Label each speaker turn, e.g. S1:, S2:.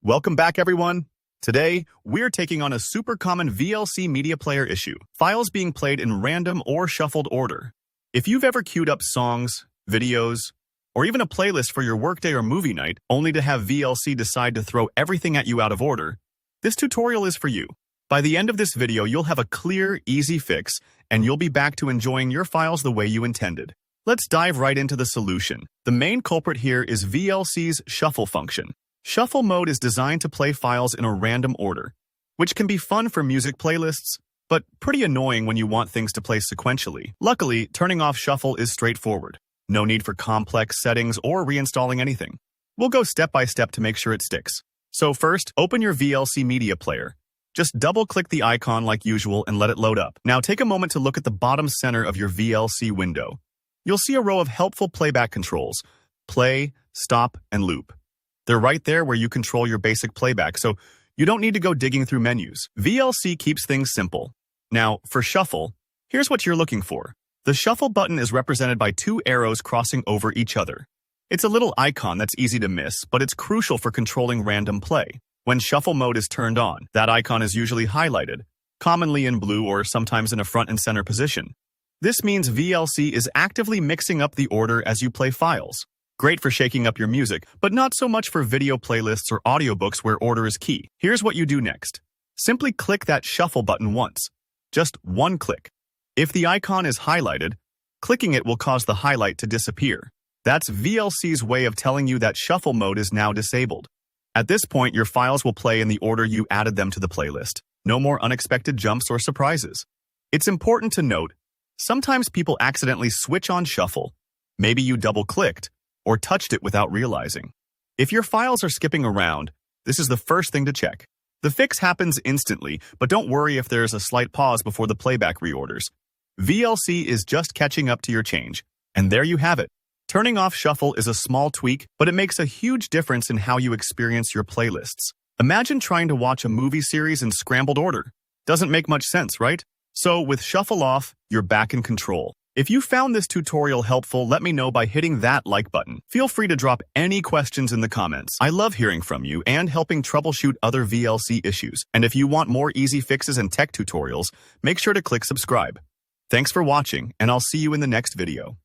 S1: Welcome back, everyone. Today, we're taking on a super common VLC media player issue, files being played in random or shuffled order. If you've ever queued up songs, videos, or even a playlist for your workday or movie night, only to have VLC decide to throw everything at you out of order, this tutorial is for you. By the end of this video, you'll have a clear, easy fix, and you'll be back to enjoying your files the way you intended. Let's dive right into the solution. The main culprit here is VLC's shuffle function. Shuffle mode is designed to play files in a random order, which can be fun for music playlists, but pretty annoying when you want things to play sequentially. Luckily, turning off shuffle is straightforward. No need for complex settings or reinstalling anything. We'll go step by step to make sure it sticks. So first, open your VLC media player. Just double-click the icon like usual and let it load up. Now take a moment to look at the bottom center of your VLC window. You'll see a row of helpful playback controls: play, stop, and loop. They're right there where you control your basic playback, so you don't need to go digging through menus. VLC keeps things simple. Now, for shuffle, here's what you're looking for. The shuffle button is represented by two arrows crossing over each other. It's a little icon that's easy to miss, but it's crucial for controlling random play. When shuffle mode is turned on, that icon is usually highlighted, commonly in blue or sometimes in a front and center position. This means VLC is actively mixing up the order as you play files. Great for shaking up your music, but not so much for video playlists or audiobooks where order is key. Here's what you do next. Simply click that shuffle button once. Just one click. If the icon is highlighted, clicking it will cause the highlight to disappear. That's VLC's way of telling you that shuffle mode is now disabled. At this point, your files will play in the order you added them to the playlist. No more unexpected jumps or surprises. It's important to note, sometimes people accidentally switch on shuffle. Maybe you double-clicked or touched it without realizing. If your files are skipping around, this is the first thing to check. The fix happens instantly, but don't worry if there's a slight pause before the playback reorders. VLC is just catching up to your change, and there you have it. Turning off shuffle is a small tweak, but it makes a huge difference in how you experience your playlists. Imagine trying to watch a movie series in scrambled order. Doesn't make much sense, right? So with shuffle off, you're back in control. If you found this tutorial helpful, let me know by hitting that like button. Feel free to drop any questions in the comments. I love hearing from you and helping troubleshoot other VLC issues. And if you want more easy fixes and tech tutorials, make sure to click subscribe. Thanks for watching, and I'll see you in the next video.